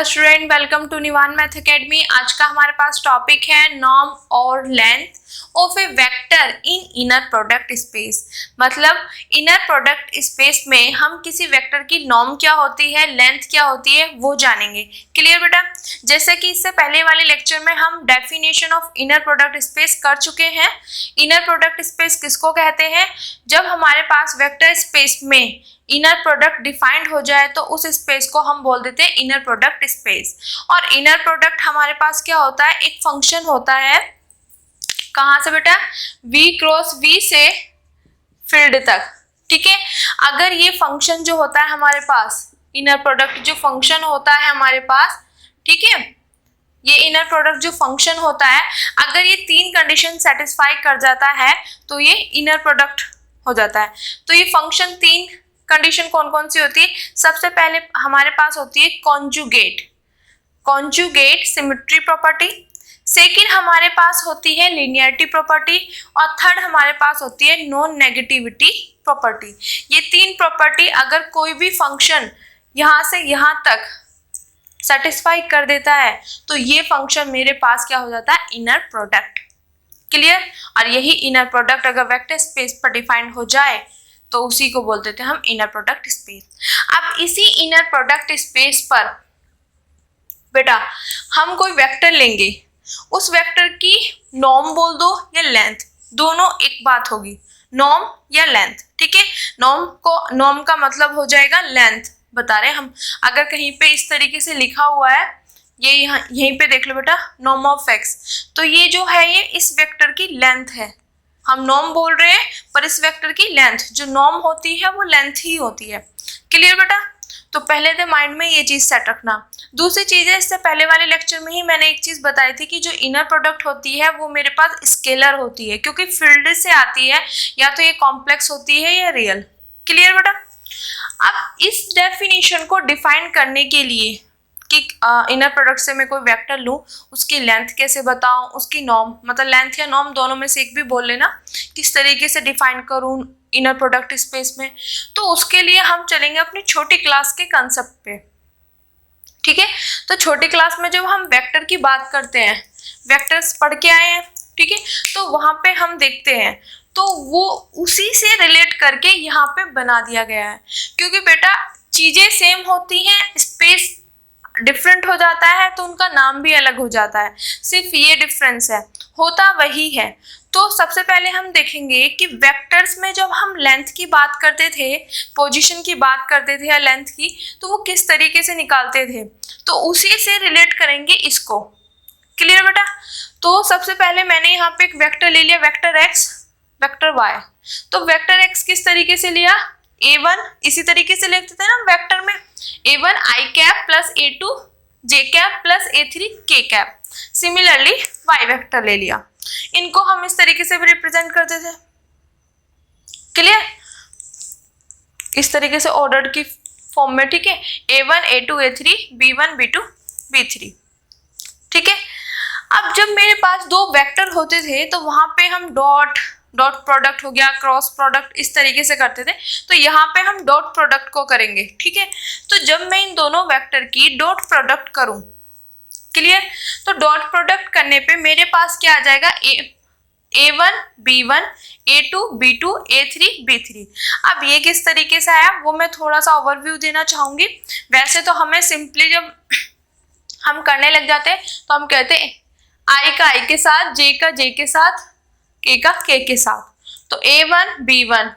Hello student, welcome to Nivan math academy. आज का हमारे पास टॉपिक है नॉर्म और length of a vector in inner product space. मतलब इनर प्रोडक्ट स्पेस में हम किसी वेक्टर की नॉर्म क्या होती है, लेंथ क्या होती है, वो जानेंगे। क्लियर बेटा? जैसे कि इससे पहले वाले लेक्चर में हम definition of inner product space कर चुके हैं। इनर प्रोडक्ट स्पेस किसको कहते हैं? जब हमारे पास वेक्टर स्पेस में इनर प्रोडक्ट डिफाइंड हो जाए तो उस स्पेस को हम बोल देते हैं इनर प्रोडक्ट स्पेस। और इनर प्रोडक्ट हमारे पास क्या होता है? एक फंक्शन होता है। कहाँ से बेटा? v क्रॉस v से फील्ड तक। ठीक है, अगर ये फंक्शन जो होता है हमारे पास, इनर प्रोडक्ट जो फंक्शन होता है हमारे पास, ठीक है, ये इनर प्रोडक्ट जो फंक्शन होता है, अगर ये तीन कंडीशन सेटिस्फाई कर जाता है तो ये इनर प्रोडक्ट हो जाता है। तो ये फंक्शन तीन कंडीशन कौन कौन सी होती है? सबसे पहले हमारे पास होती है कॉन्जुगेट सिमेट्री प्रॉपर्टी। सेकंड हमारे पास होती है लीनियरिटी प्रॉपर्टी और थर्ड हमारे पास होती है नॉन नेगेटिविटी प्रॉपर्टी। ये तीन प्रॉपर्टी अगर कोई भी फंक्शन यहाँ से यहाँ तक सेटिस्फाई कर देता है तो ये फंक्शन मेरे पास क्या हो जाता है? Inner product. क्लियर? और यही इनर प्रोडक्ट अगर वेक्टर स्पेस पर डिफाइंड हो जाए तो उसी को बोल देते हैं हम इनर प्रोडक्ट स्पेस। अब इसी इनर प्रोडक्ट स्पेस पर बेटा हम कोई वेक्टर लेंगे, उस वेक्टर की नॉर्म बोल दो या लेंथ, दोनों एक बात होगी, नॉर्म या लेंथ। ठीक है, नॉर्म का मतलब हो जाएगा लेंथ, बता रहे हम। अगर कहीं पे इस तरीके से लिखा हुआ है, ये यहाँ यहीं पे देख लो बेटा, नॉर्म ऑफ एक्स, तो ये जो है ये इस वेक्टर की लेंथ है। हम नॉर्म बोल रहे हैं पर इस वेक्टर की लेंथ, जो नॉर्म होती है वो लेंथ ही होती है। क्लियर बेटा? तो पहले तो माइंड में ये चीज सेट रखना। दूसरी चीज है, इससे पहले वाले लेक्चर में ही मैंने एक चीज बताई थी कि जो इनर प्रोडक्ट होती है वो मेरे पास स्केलर होती है, क्योंकि फील्ड से आती है, या तो ये कॉम्प्लेक्स होती है या रियल। क्लियर बेटा? अब इस डेफिनेशन को डिफाइन करने के लिए कि इनर प्रोडक्ट से मैं कोई वेक्टर लूँ, उसकी लेंथ कैसे बताऊँ, उसकी नॉर्म, मतलब लेंथ या नॉर्म दोनों में से एक भी बोल लेना, किस तरीके से डिफाइन करूँ इनर प्रोडक्ट स्पेस में, तो उसके लिए हम चलेंगे अपनी छोटी क्लास के कंसेप्ट पे। ठीक है, तो छोटी क्लास में जब हम वेक्टर की बात करते हैं, वेक्टर्स पढ़ के आए हैं, ठीक है, तो वहाँ पे हम देखते हैं तो वो उसी से रिलेट करके यहाँ पे बना दिया गया है। क्योंकि बेटा चीजें सेम होती हैं, स्पेस डिफरेंट हो जाता है तो उनका नाम भी अलग हो जाता है, सिर्फ ये डिफरेंस है, होता वही है। तो सबसे पहले हम देखेंगे कि वेक्टर्स में जब हम लेंथ की बात करते थे, पोजीशन की बात करते थे या लेंथ की, तो वो किस तरीके से निकालते थे, तो उसी से रिलेट करेंगे इसको। क्लियर बेटा? तो सबसे पहले मैंने यहाँ पे एक वेक्टर ले लिया, वेक्टर एक्स, वेक्टर वाई। तो वेक्टर एक्स किस तरीके से लिया? a1, इसी तरीके से लिखते थे ना वेक्टर में, a1 i cap plus a2 j cap plus a3 k cap. Similarly y vector ले लिया, इनको हम इस तरीके से भी रिप्रेजेंट करते थे। क्लियर? इस तरीके से ऑर्डर्ड की फॉर्म में। ठीक है, a1 a2 a3 b1 b2 b3। ठीक है, अब जब मेरे पास दो वेक्टर होते थे तो वहां पे हम डॉट प्रोडक्ट हो गया, क्रॉस प्रोडक्ट, इस तरीके से करते थे। तो यहाँ पे हम डॉट प्रोडक्ट को करेंगे। ठीक है, तो जब मैं इन दोनों वेक्टर की डॉट प्रोडक्ट करूं, क्लियर, तो डॉट प्रोडक्ट करने पे मेरे पास क्या आ जाएगा? a1 b1 a2 b2 a3 b3। अब ये किस तरीके से आया वो मैं थोड़ा सा ओवरव्यू देना चाहूंगी। वैसे तो हमें सिंपली जब हम करने लग जाते हैं तो हम कहते हैं i का i के साथ, j का j के साथ, k का k के साथ। तो a1 b1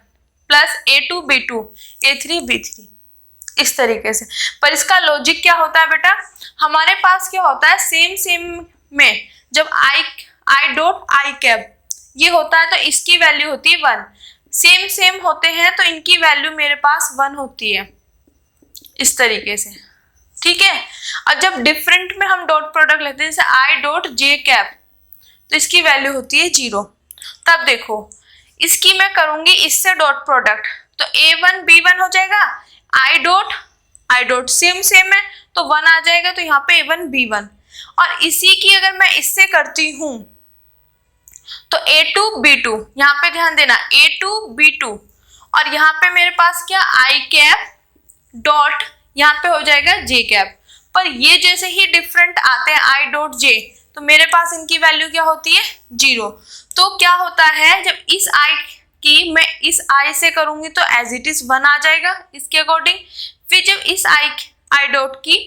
plus a2 b2 a3 b3, इस तरीके से। पर इसका लॉजिक क्या होता है बेटा? हमारे पास क्या होता है, सेम में जब i डॉट i कैप ये होता है तो इसकी वैल्यू होती है 1। सेम होते हैं तो इनकी वैल्यू मेरे पास 1 होती है, इस तरीके से। ठीक है, और जब डिफरेंट में हम डॉट प्रोडक्ट लेते हैं, जैसे i डॉट j कैप, तो इसकी वैल्यू होती है 0। तब देखो इसकी मैं करूंगी इससे डॉट प्रोडक्ट, तो a1 b1 हो जाएगा, i डॉट सेम है तो 1 आ जाएगा, तो यहाँ पे a1 b1। और इसी की अगर मैं इससे करती हूं तो a2 b2, यहाँ पे ध्यान देना, a2 b2, और यहाँ पे मेरे पास क्या, i कैप डॉट यहाँ पे हो जाएगा j कैप। पर ये जैसे ही डिफरेंट आते हैं आई डॉट जे, तो मेरे पास इनकी वैल्यू क्या होती है 0। तो क्या होता है, जब इस आई की मैं इस आई से करूंगी तो एज इट इज 1 आ जाएगा इसके अकॉर्डिंग। फिर जब इस आई डॉट की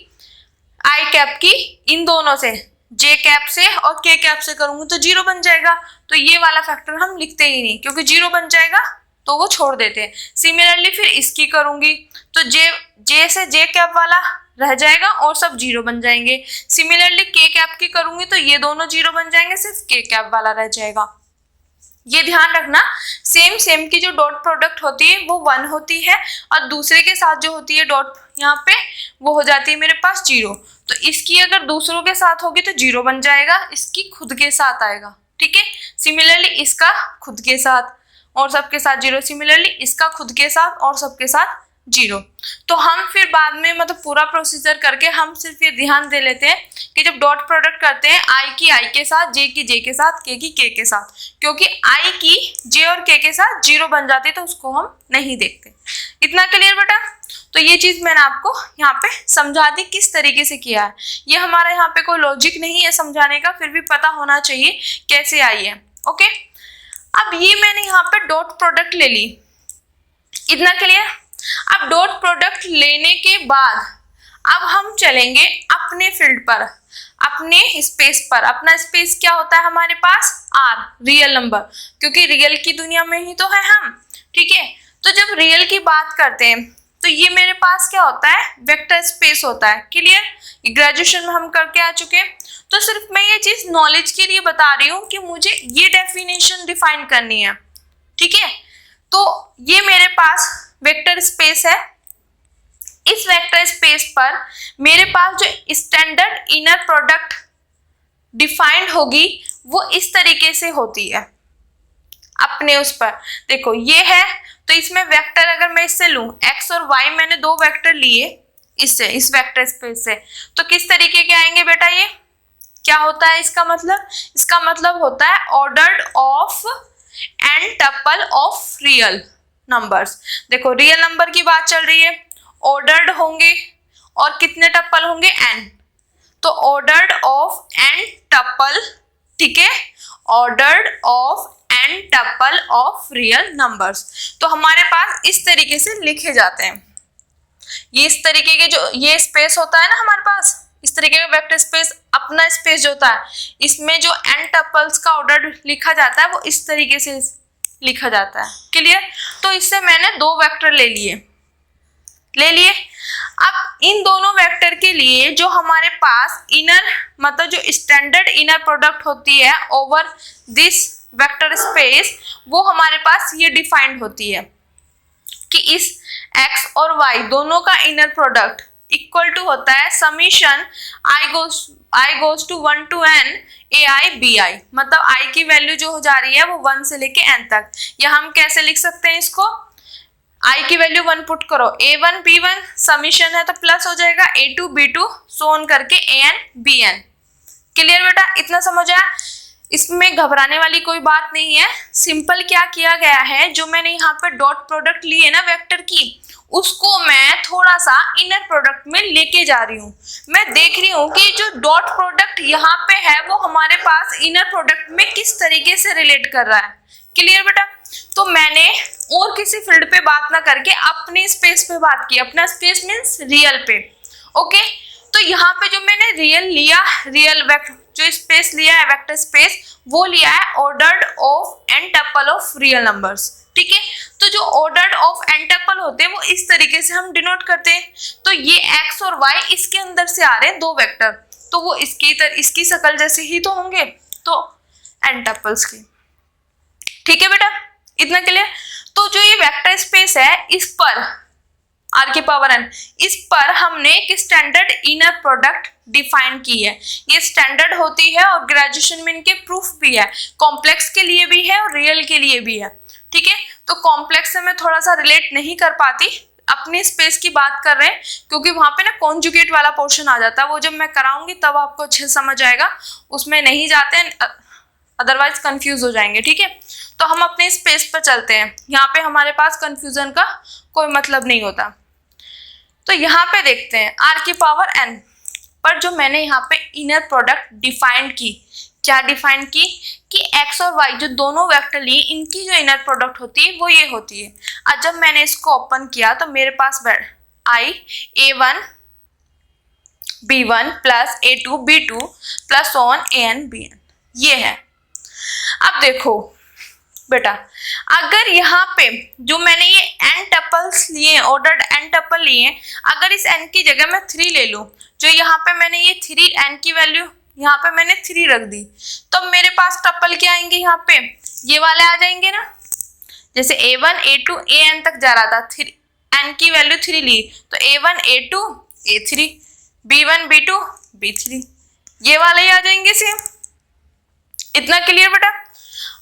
आई कैप की इन दोनों से जे कैप से और के कैप से करूंगी तो 0 बन जाएगा। तो ये वाला फैक्टर हम लिखते ही नहीं, क्योंकि 0 बन जाएगा तो वो छोड़ देते हैं। सिमिलरली फिर इसकी करूंगी तो जे से जे कैप वाला रह जाएगा और सब 0 बन जाएंगे। सिमिलरली के कैप की करूंगी तो ये दोनों 0 बन जाएंगे, सिर्फ के कैप वाला रह जाएगा। ये ध्यान रखना, सेम की जो डॉट प्रोडक्ट होती है वो 1 होती है और दूसरे के साथ जो होती है डॉट यहाँ पे वो हो जाती है मेरे पास 0। तो इसकी अगर दूसरों के साथ होगी तो 0 बन जाएगा, इसकी खुद के साथ आएगा, ठीक है। सिमिलरली इसका खुद के साथ और सबके साथ 0, सिमिलरली इसका खुद के साथ और सबके साथ 0। तो हम फिर बाद में मतलब पूरा प्रोसीजर करके हम सिर्फ ये ध्यान दे लेते हैं कि जब डॉट प्रोडक्ट करते हैं आई की आई के साथ, जे की जे के साथ, के की के साथ, क्योंकि आई की जे और के साथ 0 बन जाती है तो उसको हम नहीं देखते। इतना क्लियर बेटा? तो ये चीज मैंने आपको यहाँ पे समझा दी किस तरीके से किया है। ये हमारा यहाँ पे कोई लॉजिक नहीं है समझाने का, फिर भी पता होना चाहिए कैसे आई है। ओके, अब ये मैंने यहाँ पे डॉट प्रोडक्ट ले ली, इतना क्लियर? अब डॉट प्रोडक्ट लेने के बाद अब हम चलेंगे अपने फील्ड पर, अपने स्पेस पर। अपना स्पेस क्या होता है हमारे पास? आर, रियल नंबर, क्योंकि रियल की दुनिया में ही तो है हम, ठीक है। तो जब रियल की बात करते हैं तो ये मेरे पास क्या होता है? वेक्टर स्पेस होता है। क्लियर? ग्रेजुएशन में हम करके आ चुके हैं। तो सिर्फ मैं ये चीज नॉलेज के लिए बता रही हूँ कि मुझे ये डेफिनेशन डिफाइन करनी है, ठीक है। तो ये मेरे पास वेक्टर स्पेस है। इस वेक्टर स्पेस पर मेरे पास जो स्टैंडर्ड इनर प्रोडक्ट डिफाइंड होगी वो इस तरीके से होती है। अपने उस पर देखो ये है, तो इसमें वेक्टर अगर मैं इससे लूं x और y, मैंने 2 वेक्टर लिए इससे, इस वेक्टर स्पेस से, तो किस तरीके के आएंगे बेटा? ये क्या होता है इसका मतलब? इसका मतलब होता है ordered of n tuple of real numbers. देखो रियल नंबर की बात चल रही है, ऑर्डर्ड होंगे और कितने टपल होंगे? n। तो ऑर्डर्ड ऑफ n टपल, ठीक है, ordered of n tuple of real numbers. तो हमारे पास इस तरीके से लिखे जाते हैं। ये इस तरीके के जो ये स्पेस होता है ना हमारे पास, इस तरीके का वेक्टर स्पेस, अपना स्पेस जो होता है, इसमें जो n टपल्स का ऑर्डर लिखा जाता है वो इस तरीके से लिखा जाता है। क्लियर? तो इससे मैंने 2 वेक्टर ले लिए। अब इन दोनों वेक्टर के लिए जो हमारे पास इनर मतलब जो स्टैंडर्ड इनर प्रोडक्ट होती है ओवर दिस वेक्टर स्पेस, वो हमारे पास ये डिफाइंड होती है कि इस x और y दोनों का इनर प्रोडक्ट इक्वल टू होता है summation i goes to 1 to n ai bi। मतलब i की वैल्यू जो हो जा रही है वो 1 से लेके n तक। या हम कैसे लिख सकते हैं इसको? i की वैल्यू 1 पुट करो, a1 b1 समीशन है तो प्लस हो जाएगा a2 b2 सो ऑन करके an bn। क्लियर बेटा? इतना समझ आया? इसमें घबराने वाली कोई बात नहीं है। सिंपल क्या किया गया है, जो मैंने यहाँ पे डॉट प्रोडक्ट ली है ना वेक्टर की, उसको मैं थोड़ा सा इनर प्रोडक्ट में लेके जा रही हूँ। मैं देख रही हूँ कि जो डॉट प्रोडक्ट यहाँ पे है वो हमारे पास इनर प्रोडक्ट में किस तरीके से रिलेट कर रहा है। क्लियर बेटा? तो मैंने और किसी फील्ड पे बात ना करके अपने स्पेस पे बात की। अपना स्पेस मीन्स रियल पे। ओके, तो यहाँ पे जो मैंने रियल लिया, रियल वेक्टर जो स्पेस लिया है वेक्टर स्पेस, वो लिया है ordered of n tuple of real numbers. ठीक है, तो जो ऑर्डर्ड ऑफ एन टपल होते हैं वो इस तरीके से हम डिनोट करते हैं। तो ये x और y इसके अंदर से आ रहे हैं 2 वेक्टर, तो वो इसकी शक्ल जैसे ही तो होंगे, तो एन टपल्स की। ठीक है बेटा, इतना क्लियर? तो जो ये वेक्टर स्पेस है इस पर r की पावर n, इस पर हमने एक स्टैंडर्ड इनर प्रोडक्ट डिफाइन की है। ये स्टैंडर्ड होती है और ग्रेजुएशन में इनके प्रूफ भी है, कॉम्प्लेक्स के लिए भी है और रियल के लिए भी है। ठीक है, तो कॉम्प्लेक्स से मैं थोड़ा सा रिलेट नहीं कर पाती, अपनी स्पेस की बात कर रहे हैं, क्योंकि वहां पे ना कॉन्जुगेट वाला पोर्शन आ जाता है, वो जब मैं कराऊंगी तब आपको अच्छे समझ आएगा, उसमें नहीं जाते हैं, अदरवाइज कंफ्यूज हो जाएंगे। ठीक है, तो हम अपने स्पेस पर चलते हैं। यहाँ पे हमारे पास कंफ्यूजन का कोई मतलब नहीं होता। तो यहाँ पे देखते हैं r की पावर n, पर जो मैंने यहाँ पे इनर प्रोडक्ट डिफाइंड की, क्या डिफाइन की कि x और y जो दोनों वेक्टर लिए इनकी जो इनर प्रोडक्ट होती है वो ये होती है। और जब मैंने इसको ओपन किया तो मेरे पास आई a1 b1 plus a2 b2 plus on an bn ये है। अब देखो बेटा, अगर यहाँ पे जो मैंने ये n टपल्स लिए, ऑर्डर्ड n टपल लिए, अगर इस n की जगह मैं 3 ले लूँ, जो यहाँ पे मैंने ये 3 n की वैल्यू यहाँ पे मैंने 3 रख दी, तो मेरे पास टपल क्या आएंगे, यहाँ पे ये वाले आ जाएंगे ना। जैसे a1 a2 an तक जा रहा था, n की वैल्यू 3 ली तो a1 a2 a3 b1 b2 b3 ये वाले ही आ जाएंगे सेम। इतना क्लियर बेटा।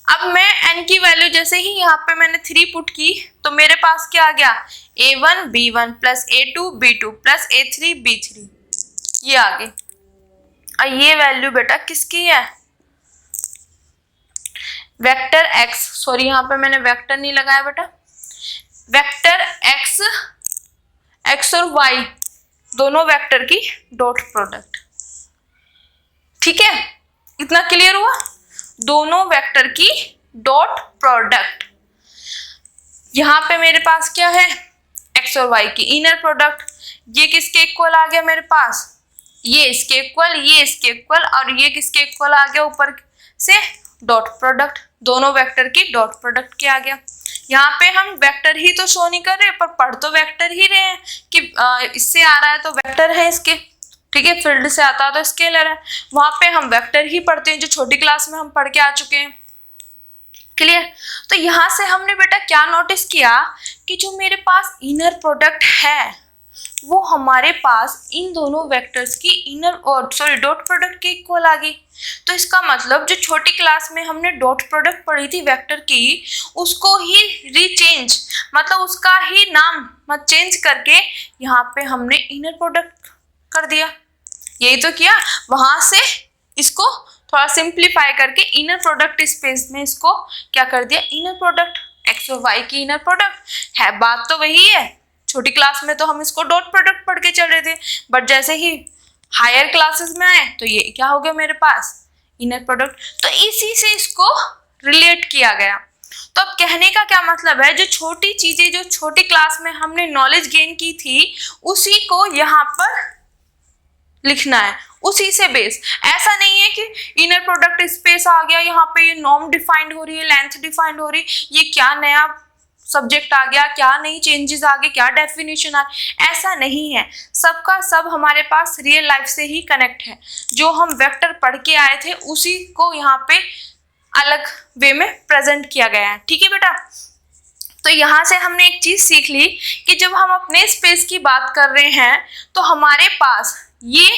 अब मैं n की वैल्यू जैसे ही यहाँ पे मैंने 3 पुट की तो मेरे पास क्या आ गया, a1 b1 plus a2 b2 plus a3 b3 ये आ गई। और ये वैल्यू बेटा किसकी है, वेक्टर x, सॉरी यहाँ पे मैंने वेक्टर नहीं लगाया बेटा, वेक्टर x और y दोनों वेक्टर की डॉट प्रोडक्ट। ठीक है, इतना क्लियर हुआ, दोनों वेक्टर की डॉट प्रोडक्ट। यहाँ पे मेरे पास क्या है, x और y की इनर प्रोडक्ट, ये किसके इक्वल आ गया मेरे पास, ये इसके इक्वल, ये इसके इक्वल, और ये किसके इक्वल आ गया ऊपर से, डॉट प्रोडक्ट, दोनों वेक्टर की डॉट प्रोडक्ट क्या आ गया। यहाँ पे हम वेक्टर ही तो शो नहीं कर रहे, पर पढ़ तो वेक्टर ही रहे हैं कि इससे आ रहा है तो वेक्टर है इसके, ठीक है, फील्ड से आता है तो स्केलर है, वहां पे हम वेक्टर ही पढ़ते हैं जो छोटी क्लास में हम पढ़ के आ चुके हैं। क्लियर। तो यहाँ से हमने बेटा क्या नोटिस किया कि जो मेरे पास इनर प्रोडक्ट है वो हमारे पास इन दोनों वेक्टर्स की इनर और डॉट प्रोडक्ट के इक्वल आ गई। तो इसका मतलब जो छोटी क्लास में हमने डॉट प्रोडक्ट पढ़ी थी वेक्टर की, उसको ही रीचेंज, मतलब उसका ही नाम चेंज करके यहाँ पे हमने इनर प्रोडक्ट कर दिया। यही तो किया, वहां से इसको थोड़ा सिंप्लीफाई करके इनर प्रोडक्ट स्पेस में इसको क्या कर दिया, इनर प्रोडक्ट, एक्स और वाई की इनर प्रोडक्ट है। बात तो वही है, छोटी क्लास में तो हम इसको डॉट प्रोडक्ट पढ़ के चल रहे थे, बट जैसे ही हायर क्लासेस में आए तो ये क्या हो गया मेरे पास, इनर प्रोडक्ट। तो इसी से इसको रिलेट किया गया। तो अब कहने का क्या मतलब है, जो छोटी चीजें जो छोटी क्लास में हमने नॉलेज गेन की थी उसी को यहाँ पर लिखना है, उसी से बेस। ऐसा नहीं है कि इनर प्रोडक्ट स्पेस आ गया, यहाँ पे ये नॉर्म डिफाइंड हो रही है, लेंथ डिफाइंड हो रही है, ये क्या नया सब्जेक्ट आ गया, क्या नई चेंजेस आ गए, क्या डेफिनेशन आ गई, ऐसा नहीं है। सबका सब हमारे पास रियल लाइफ से ही कनेक्ट है। जो हम वेक्टर पढ़ के आए थे उसी को यहाँ पे अलग वे में प्रेजेंट किया गया है। ठीक है बेटा। तो यहाँ से हमने एक चीज सीख ली कि जब हम अपने स्पेस की बात कर रहे हैं तो हमारे पास ये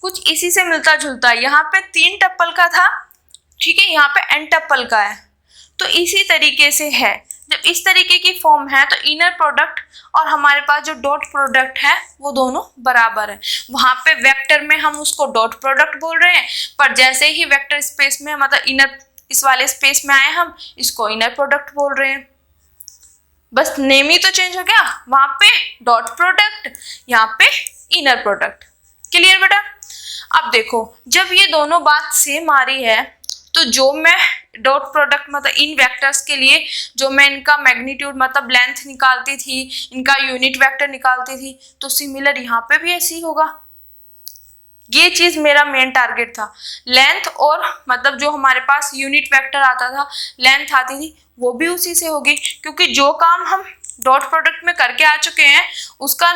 कुछ इसी से मिलता जुलता है। यहाँ पे 3 टप्पल का था, ठीक है, यहाँ पे n टप्पल का है, तो इसी तरीके से है। जब इस तरीके की फॉर्म है तो इनर प्रोडक्ट और हमारे पास जो डॉट प्रोडक्ट है वो दोनों बराबर है। वहां पे वेक्टर में हम उसको डॉट प्रोडक्ट बोल रहे हैं, पर जैसे ही वेक्टर स्पेस में मतलब इनर इस वाले स्पेस में आए हम इसको इनर प्रोडक्ट बोल रहे हैं। बस नेम ही तो चेंज हो गया, वहां पे डॉट प्रोडक्ट, यहाँ पे इनर प्रोडक्ट। क्लियर बेटा। अब देखो जब ये दोनों बात सेम आ रही है तो जो मैं डॉट प्रोडक्ट मतलब इन वेक्टर्स के लिए जो मैं इनका मैग्नीट्यूड मतलब लेंथ निकालती थी, इनका यूनिट वेक्टर निकालती थी, तो सिमिलर यहाँ पे भी ऐसे ही होगा। ये चीज मेरा मेन टारगेट था। लेंथ और मतलब जो हमारे पास यूनिट वेक्टर आता था, लेंथ आती थी, वो भी उसी से होगी, क्योंकि जो काम हम डॉट प्रोडक्ट में करके आ चुके हैं उसका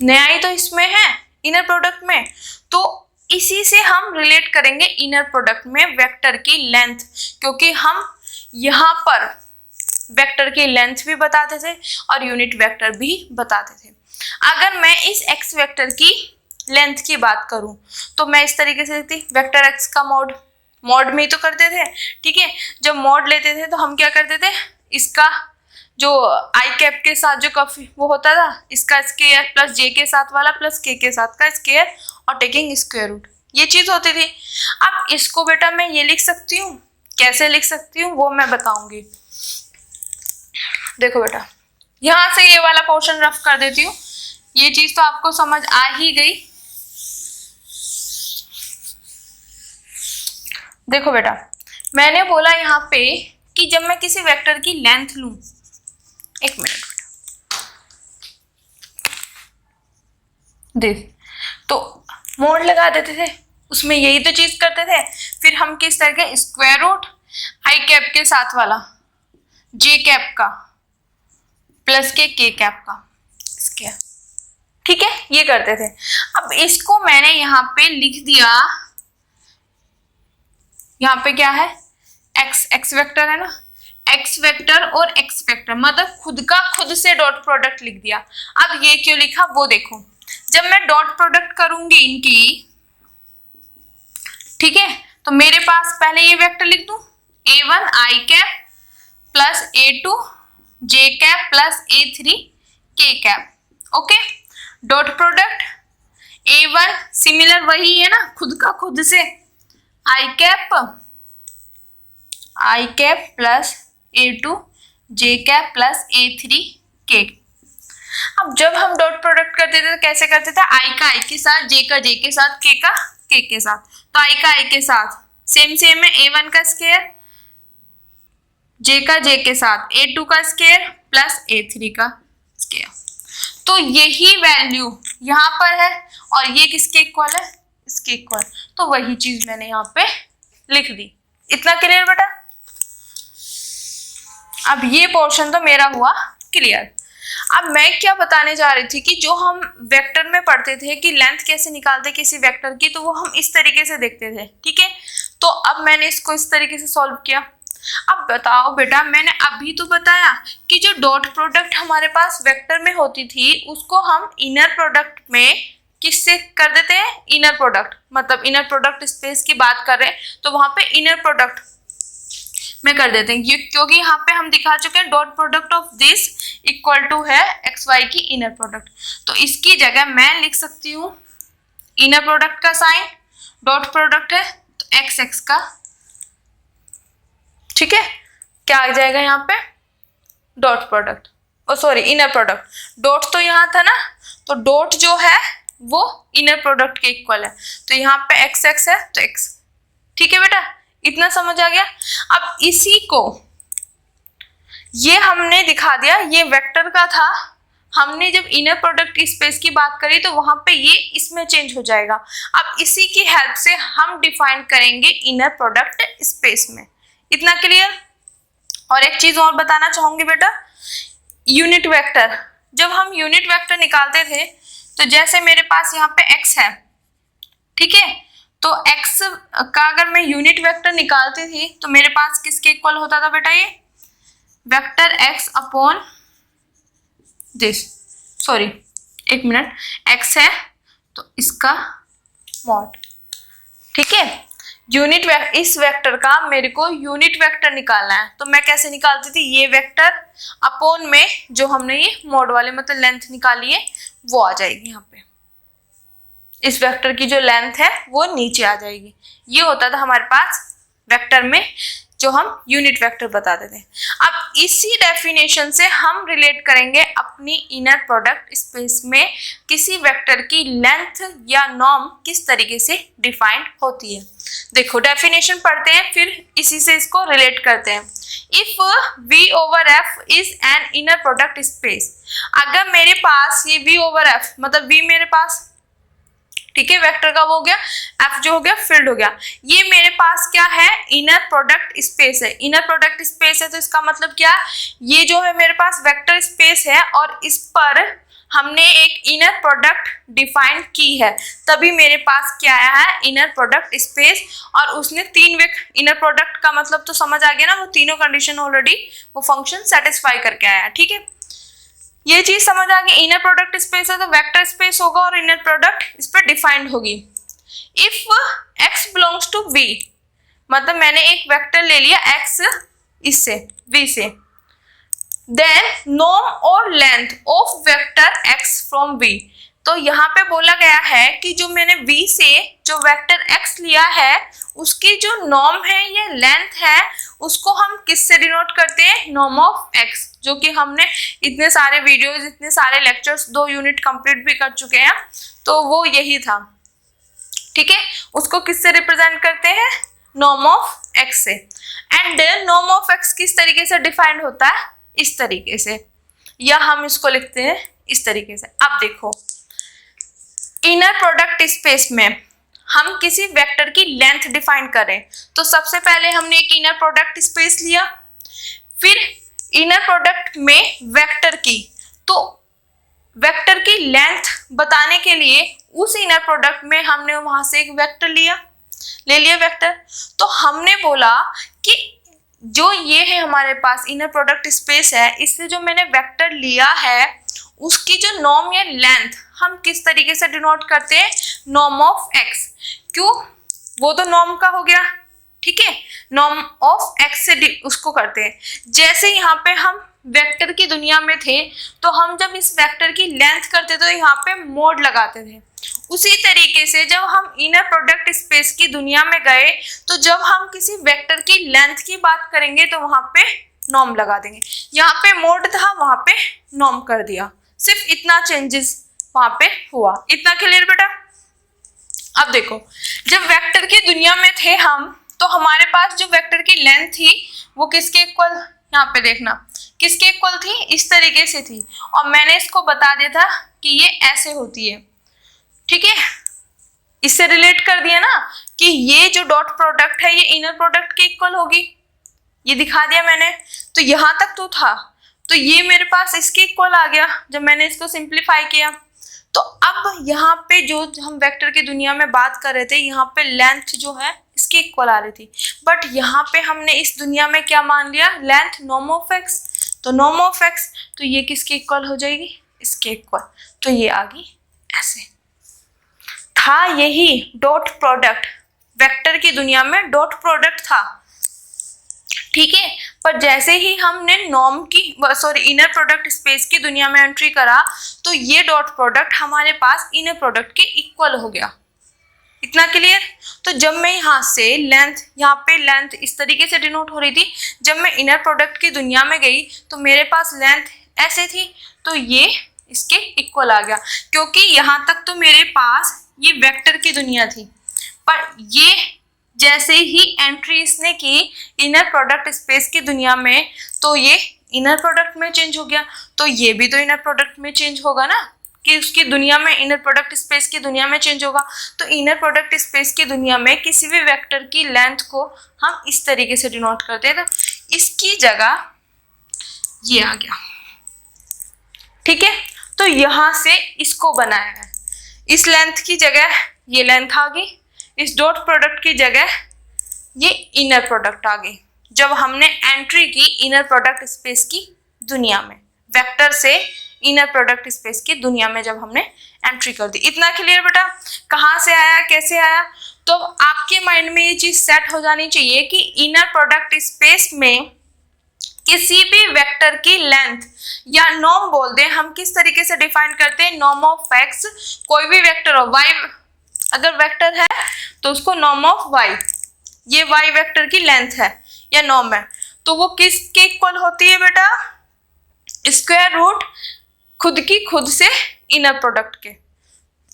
नया ही तो इसमें है इनर प्रोडक्ट में। तो इसी से हम रिलेट करेंगे इनर प्रोडक्ट में वेक्टर की लेंथ, क्योंकि हम यहाँ पर वेक्टर की लेंथ भी बताते थे और यूनिट वेक्टर भी बताते थे। अगर मैं इस एक्स वेक्टर की लेंथ की बात करूं तो मैं इस तरीके से लिखती, वेक्टर एक्स का मॉड में ही तो करते थे। ठीक है, जब मॉड लेते थे तो हम क्या करते थे, इसका जो आई कैप के साथ जो कफी वो होता था, इसका स्क्वायर प्लस जे के साथ वाला प्लस के साथ का स्क्वायर और टेकिंग स्क्वायर रूट, ये चीज होती थी। अब इसको बेटा मैं ये लिख सकती हूँ, कैसे लिख सकती हूँ वो मैं बताऊंगी। देखो बेटा, यहाँ से ये वाला पोर्शन रफ कर देती हूँ, ये चीज तो आपको समझ आ ही गई। देखो बेटा, मैंने बोला यहाँ पे कि जब मैं किसी वेक्टर की लेंथ लूं, एक मिनट बेटा, देख, तो मोड लगा देते थे, उसमें यही तो चीज करते थे। फिर हम किस तरह के स्क्वायर रूट आई कैप के साथ वाला जे कैप का प्लस के कैप का इसके, ठीक है, ये करते थे। अब इसको मैंने यहाँ पे लिख दिया, यहाँ पे क्या है, एक्स वेक्टर है ना, एक्स वेक्टर और एक्स वेक्टर, मतलब खुद का खुद से डॉट प्रोडक्ट लिख दिया। अब ये क्यों लिखा वो देखो, जब मैं डॉट प्रोडक्ट करूंगी इनकी, ठीक है, तो मेरे पास पहले ये वेक्टर लिख दूं, a1 आई कैप प्लस a2 जे कैप प्लस a3 के cap, okay. Dot product a1 similar वही है ना, खुद का खुद से आई कैप प्लस a2 जे कैप प्लस a3 के। अब जब हम डॉट प्रोडक्ट करते थे तो कैसे करते थे, आई का आई के साथ, जे का जे के साथ, के का के साथ। तो आई का आई के साथ सेम है, a1 का स्क्वायर जे का जे के साथ, a2 का स्क्वायर प्लस a3 का स्क्वायर। तो यही वैल्यू यहाँ पर है और ये किसके इक्वल है, इसके इक्वल। तो वही चीज मैंने यहाँ पे लिख दी। इतना क्लियर बेटा? अब ये पोर्शन तो मेरा हुआ क्लियर। अब मैं क्या बताने जा रही थी कि जो हम वेक्टर में पढ़ते थे कि लेंथ कैसे निकालते किसी वेक्टर की, तो वो हम इस तरीके से देखते थे, ठीक है। तो अब मैंने इसको इस तरीके से सॉल्व किया। अब बताओ बेटा, मैंने अभी तो बताया कि जो डॉट प्रोडक्ट हमारे पास वेक्टर में होती थी उसको हम इनर प्रोडक्ट में किससे कर देते हैं, इनर प्रोडक्ट, मतलब इनर प्रोडक्ट स्पेस की बात कर रहे हैं तो वहां पे इनर प्रोडक्ट में कर देते हैं, क्योंकि यहाँ पे हम दिखा चुके हैं dot product of this equal to है एक्स वाई की इनर प्रोडक्ट। तो इसकी जगह मैं लिख सकती हूँ इनर प्रोडक्ट का साइन, डॉट प्रोडक्ट है तो एक्स एक्स का, ठीक है। क्या आ जाएगा यहाँ पे, डॉट प्रोडक्ट, ओ सॉरी इनर प्रोडक्ट, डॉट तो यहाँ था ना, तो डॉट जो है वो इनर प्रोडक्ट के इक्वल है, तो यहाँ पे एक्स एक्स है तो एक्स, ठीक है बेटा, इतना समझ आ गया। अब इसी को ये हमने दिखा दिया, ये वेक्टर का था, हमने जब इनर प्रोडक्ट स्पेस की बात करी तो वहां पे ये इसमें चेंज हो जाएगा। अब इसी की हेल्प से हम डिफाइन करेंगे इनर प्रोडक्ट स्पेस में। इतना क्लियर? और एक चीज और बताना चाहूंगी बेटा, यूनिट वेक्टर, जब हम यूनिट वेक्टर निकालते थे तो जैसे मेरे पास यहाँ पे x है, ठीक है, तो x का अगर मैं यूनिट वेक्टर निकालती थी तो मेरे पास किसके इक्वल होता था बेटा, ये vector x upon this, sorry एक मिनट, x है तो इसका मॉड, ठीक है। यूनिट इस वेक्टर का मेरे को यूनिट वेक्टर निकालना है, तो मैं कैसे निकालती थी, ये वेक्टर अपॉन में जो हमने ये मॉड वाले मतलब लेंथ निकाली है वो आ जाएगी, यहाँ पे इस वेक्टर की जो लेंथ है वो नीचे आ जाएगी। ये होता था हमारे पास वेक्टर में जो हम यूनिट वेक्टर बताते थे। अब इसी डेफिनेशन से हम रिलेट करेंगे अपनी इनर प्रोडक्ट स्पेस में किसी वेक्टर की लेंथ या नॉर्म किस तरीके से डिफाइंड होती है। देखो डेफिनेशन पढ़ते हैं फिर इसी से इसको रिलेट करते हैं। If V over F is an inner product space, अगर मेरे पास ये V over F मतलब V मेरे पास, ठीक है, वेक्टर का वो हो गया, F जो हो गया फील्ड हो गया, ये मेरे पास क्या है, इनर प्रोडक्ट स्पेस है। इनर प्रोडक्ट स्पेस है तो इसका मतलब क्या, ये जो है मेरे पास वेक्टर स्पेस है और इस पर हमने एक इनर प्रोडक्ट डिफाइन की है, तभी मेरे पास क्या आया है, इनर प्रोडक्ट स्पेस। और उसने तीन इनर प्रोडक्ट का मतलब तो समझ आ गया ना, वो तीनों कंडीशन ऑलरेडी वो फंक्शन सेटिस्फाई करके आया, ठीक है। ये चीज समझ आ गई, इनर प्रोडक्ट स्पेस है तो वेक्टर स्पेस होगा और इनर प्रोडक्ट इस पर डिफाइंड होगी। If x belongs to v, मतलब मैंने एक वेक्टर ले लिया x इससे v से, देन नॉर्म और length of vector x from v, तो यहाँ पे बोला गया है कि जो मैंने v से जो वेक्टर x लिया है उसकी जो नॉर्म है या लेंथ है उसको हम किससे डिनोट करते हैं, नॉर्म ऑफ x, जो कि हमने इतने सारे वीडियोस इतने सारे लेक्चर्स 2 यूनिट कंप्लीट भी कर चुके हैं, तो वो यही था, ठीक है। उसको किससे रिप्रेजेंट करते हैं, नॉर्म ऑफ एक्स से। एंड नॉर्म ऑफ एक्स किस तरीके से डिफाइंड होता है, इस तरीके से, या हम इसको लिखते हैं इस तरीके से। अब देखो इनर प्रोडक्ट स्पेस में हम किसी वेक्टर की लेंथ डिफाइन करें तो सबसे पहले हमने एक इनर प्रोडक्ट स्पेस लिया, फिर इनर प्रोडक्ट में वेक्टर की, तो वेक्टर की लेंथ बताने के लिए उस इनर प्रोडक्ट में हमने वहां से एक वेक्टर ले लिया वेक्टर। तो हमने बोला कि जो ये है हमारे पास इनर प्रोडक्ट स्पेस है, इससे जो मैंने वेक्टर लिया है उसकी जो नॉर्म या लेंथ हम किस तरीके से डिनोट करते हैं, नॉर्म ऑफ एक्स। क्यों, वो तो नॉर्म का हो गया, ठीक है, नॉर्म ऑफ एक्स से उसको करते हैं। जैसे यहाँ पे हम वेक्टर की दुनिया में थे तो हम जब इस वेक्टर की लेंथ करते तो यहाँ पे मोड लगाते थे। उसी तरीके से जब हम इनर प्रोडक्ट स्पेस की दुनिया में गए तो जब हम किसी वेक्टर की लेंथ की बात करेंगे तो वहां पे नॉर्म लगा देंगे। यहाँ पे मोड था, वहां पे नॉर्म कर दिया, सिर्फ इतना चेंजेस वहां पे हुआ। इतना क्लियर बेटा। अब देखो जब वेक्टर की दुनिया में थे हम तो हमारे पास जो वेक्टर की लेंथ थी वो किसके इक्वल, यहाँ पे देखना किसके इक्वल थी, इस तरीके से थी। और मैंने इसको बता दिया था कि ये ऐसे होती है, ठीक है, इससे रिलेट कर दिया ना कि ये जो डॉट प्रोडक्ट है ये इनर प्रोडक्ट के इक्वल होगी, ये दिखा दिया मैंने। तो यहां तक तो था, तो ये मेरे पास इसके इक्वल आ गया जब मैंने इसको सिंप्लीफाई किया। तो अब यहाँ पे जो हम वेक्टर की दुनिया में बात कर रहे थे, यहाँ पे लेंथ जो है इसके इक्वल आ रही थी, बट यहाँ पे हमने इस दुनिया में क्या मान लिया, लेंथ नॉर्म ऑफ एक्स। तो नॉर्म ऑफ एक्स तो ये किसके इक्वल हो जाएगी, इसके इक्वल। तो ये आ गई ऐसे। था यही डॉट प्रोडक्ट, वेक्टर की दुनिया में डॉट प्रोडक्ट था, ठीक है। पर जैसे ही हमने नॉर्म की इनर प्रोडक्ट स्पेस की दुनिया में एंट्री करा तो ये डॉट प्रोडक्ट हमारे पास इनर प्रोडक्ट के इक्वल हो गया। इतना क्लियर। तो जब मैं यहाँ से लेंथ, यहाँ पे लेंथ इस तरीके से डिनोट हो रही थी, जब मैं इनर प्रोडक्ट की दुनिया में गई तो मेरे पास लेंथ ऐसे थी, तो ये इसके इक्वल आ गया, क्योंकि यहाँ तक तो मेरे पास ये वेक्टर की दुनिया थी। पर ये जैसे ही एंट्री इसने की इनर प्रोडक्ट स्पेस की दुनिया में तो ये इनर प्रोडक्ट में चेंज हो गया, तो ये भी तो इनर प्रोडक्ट में चेंज होगा ना, कि उसकी दुनिया में इनर प्रोडक्ट स्पेस की दुनिया में चेंज होगा। तो इनर प्रोडक्ट स्पेस की दुनिया में किसी भी वेक्टर की लेंथ को हम इस तरीके से डिनोट करते हैं, तो इसकी जगह ये आ गया, ठीक है। तो यहां से इसको बनाया है, इस लेंथ की जगह ये लेंथ आ गई, इस डॉट प्रोडक्ट की जगह ये इनर प्रोडक्ट आ गई, जब हमने एंट्री की इनर प्रोडक्ट स्पेस की दुनिया में, वेक्टर से इनर प्रोडक्ट स्पेस की दुनिया में जब हमने एंट्री कर दी। इतना क्लियर बेटा। कहाँ से आया, कैसे आया, तो आपके माइंड में ये चीज सेट हो जानी चाहिए कि इनर प्रोडक्ट स्पेस में किसी भी वेक्टर की लेंथ या नॉर्म बोल दें, हम किस तरीके से डिफाइन करते हैं, नॉर्म ऑफ एक्स। कोई भी वेक्टर हो, वाई अगर वेक्टर है तो उसको नॉर्म ऑफ वाई, ये वाई वेक्टर की लेंथ है या नॉर्म है, तो वो किसके इक्वल होती है बेटा, स्क्वायर रूट खुद की खुद से इनर प्रोडक्ट के,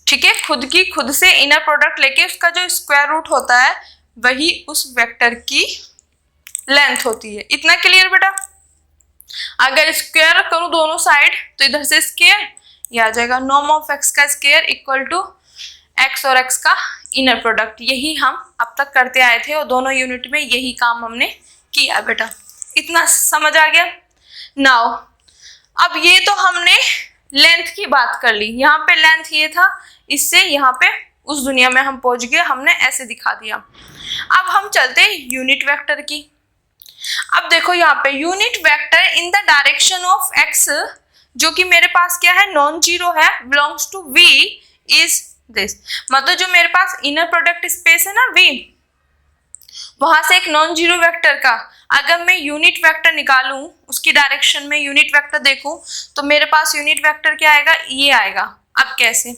ठीक है। खुद की खुद से इनर प्रोडक्ट लेके उसका जो स्क्वायर रूट होता है वही उस वेक्टर की लेंथ होती है। इतना क्लियर बेटा। अगर स्क्वायर करूं दोनों साइड तो इधर से स्क्वायर ये आ जाएगा, नॉर्म ऑफ एक्स का स्क्वायर इक्वल टू एक्स और एक्स का इनर प्रोडक्ट। यही हम अब तक करते आए थे और दोनों यूनिट में यही काम हमने किया बेटा। इतना समझ आ गया। नाउ अब ये तो हमने लेंथ की बात कर ली, यहाँ पे लेंथ ये था, इससे यहाँ पे उस दुनिया में हम पहुंच गए, हमने ऐसे दिखा दिया। अब हम चलते हैं यूनिट वेक्टर की। अब देखो यहाँ पे unit vector in the direction of x, जो कि मेरे पास क्या है, नॉन जीरो है, belongs to v is this. मतलब जो मेरे पास इनर प्रोडक्ट स्पेस है ना वी, वहां से एक नॉन जीरो वेक्टर का अगर मैं यूनिट वेक्टर निकालूं, उसकी डायरेक्शन में यूनिट वेक्टर देखूं, तो मेरे पास यूनिट वेक्टर क्या आएगा, ये आएगा। अब कैसे,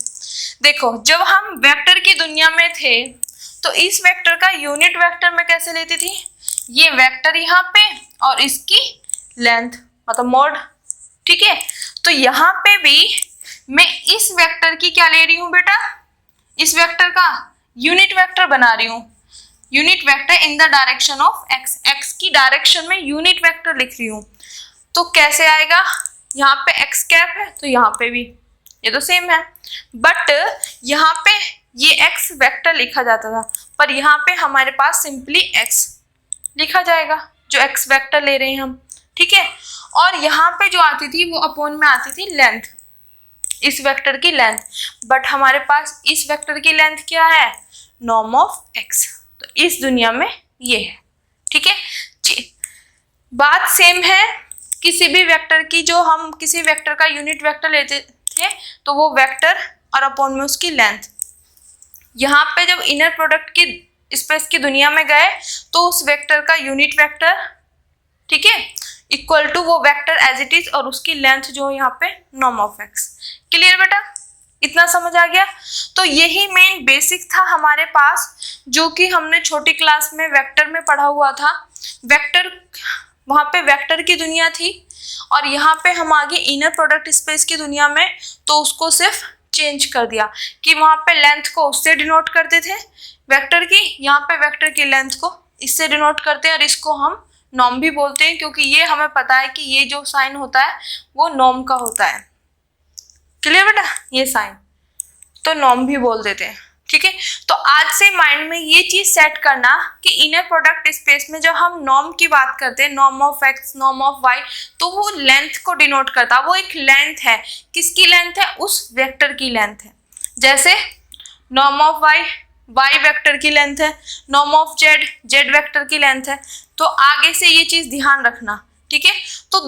देखो जब हम वेक्टर की दुनिया में थे तो इस वेक्टर का यूनिट वेक्टर मैं कैसे लेती थी, ये वेक्टर यहाँ पे और इसकी लेंथ मतलब मोड, ठीक है। तो यहाँ पे भी मैं इस वेक्टर की क्या ले रही हूँ बेटा, इस वेक्टर का यूनिट वेक्टर बना रही हूँ। Unit vector in the direction of x, x की डायरेक्शन में यूनिट वेक्टर लिख रही हूँ तो कैसे आएगा, यहाँ पे एक्स कैप है तो यहाँ पे भी ये तो सेम है, बट यहाँ पे ये एक्स वेक्टर लिखा जाता था पर यहाँ पे हमारे पास सिंपली एक्स लिखा जाएगा जो एक्स वेक्टर ले रहे हैं हम, ठीक है। और यहाँ पे जो आती थी वो अपॉन में आती थी लेंथ, इस वेक्टर की लेंथ, बट हमारे पास इस वेक्टर की लेंथ क्या है, नॉर्म ऑफ एक्स, तो इस दुनिया में ये है, ठीक है। बात सेम है किसी भी वेक्टर की, जो हम किसी वेक्टर का यूनिट वेक्टर लेते थे तो वो वेक्टर और अपॉन में उसकी लेंथ, यहाँ पे जब इनर प्रोडक्ट की स्पेस की दुनिया में गए तो उस वेक्टर का यूनिट वेक्टर, ठीक है, इक्वल टू वो वेक्टर एज इट इज और उसकी लेंथ जो यहाँ पे नॉर्म ऑफ एक्स। क्लियर बेटा, इतना समझ आ गया। तो यही मेन बेसिक था हमारे पास जो कि हमने छोटी क्लास में वेक्टर में पढ़ा हुआ था। वेक्टर, वहाँ पे वेक्टर की दुनिया थी और यहाँ पे हम आगे इनर प्रोडक्ट स्पेस की दुनिया में, तो उसको सिर्फ चेंज कर दिया कि वहाँ पे लेंथ को उससे डिनोट करते थे वेक्टर की, यहाँ पे वेक्टर की लेंथ को इससे डिनोट करते हैं और इसको हम नॉर्म भी बोलते हैं क्योंकि ये हमें पता है कि ये जो साइन होता है वो नॉर्म का होता है। क्लियर बेटा, ये साइन तो नॉर्म भी बोल देते हैं, ठीक है। तो आज से माइंड में ये चीज सेट करना कि इनर प्रोडक्ट स्पेस में जब हम नॉर्म की बात करते हैं, norm of x, norm of y, तो वो लेंथ को डिनोट करता है, वो एक लेंथ है। किसकी लेंथ है, उस वेक्टर की लेंथ है। जैसे norm of y, y vector की लेंथ है, norm of z, z vector की लेंथ है। तो आगे से ये चीज ध्यान रखना, ठीक है। तो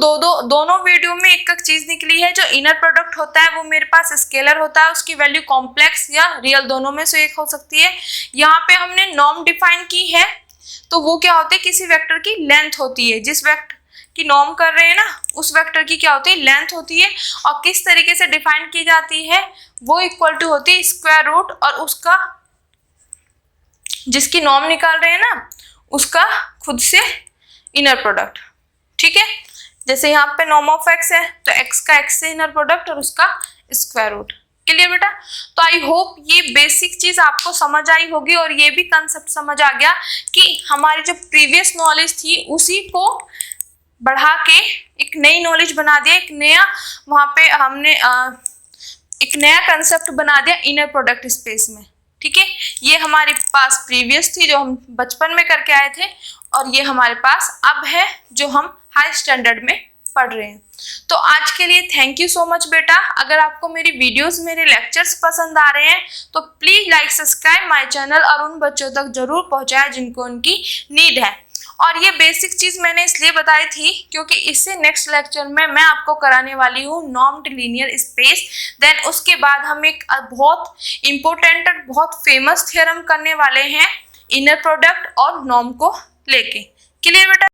दोनों वीडियो में एक एक चीज निकली है, जो इनर प्रोडक्ट होता है वो मेरे पास स्केलर होता है, उसकी वैल्यू कॉम्प्लेक्स या रियल दोनों में से एक हो सकती है। यहाँ पे हमने नॉर्म डिफाइन की है तो वो क्या होती है, किसी वेक्टर की लेंथ होती है, जिस वेक्टर की नॉर्म कर रहे हैं ना उस वेक्टर की क्या होती है, लेंथ होती है। और किस तरीके से डिफाइन की जाती है, वो इक्वल टू होती है स्क्वायर रूट और उसका, जिसकी नॉर्म निकाल रहे हैं ना उसका खुद से इनर प्रोडक्ट, ठीक है। जैसे यहाँ पे नॉर्म ऑफ एक्स है तो एक्स का एक्स से इनर प्रोडक्ट और उसका स्क्वायर रूट। क्लियर बेटा, तो आई होप ये बेसिक चीज आपको समझ आई होगी और ये भी कंसेप्ट समझ आ गया कि हमारी जो प्रीवियस नॉलेज थी उसी को बढ़ा के एक नई नॉलेज बना दिया, एक नया वहाँ पे हमने एक नया कंसेप्ट बना दिया इनर प्रोडक्ट स्पेस में, ठीक है। ये हमारे पास प्रीवियस थी जो हम बचपन में करके आए थे और ये हमारे पास अब है जो हम हाई स्टैंडर्ड में पढ़ रहे हैं। तो आज के लिए थैंक यू सो मच बेटा। अगर आपको मेरी वीडियोस, मेरे लेक्चर्स पसंद आ रहे हैं तो please like, subscribe my channel और उन बच्चों तक जरूर पहुंचाएं जिनको उनकी नीड है। और ये बेसिक चीज मैंने इसलिए बताई थी क्योंकि इससे नेक्स्ट लेक्चर में मैं आपको कराने वाली हूँ नॉर्म्ड लीनियर स्पेस। देन उसके बाद हम एक बहुत इंपॉर्टेंट और बहुत फेमस थ्योरम करने वाले हैं इनर प्रोडक्ट और नॉर्म को लेके। क्लियर बेटा।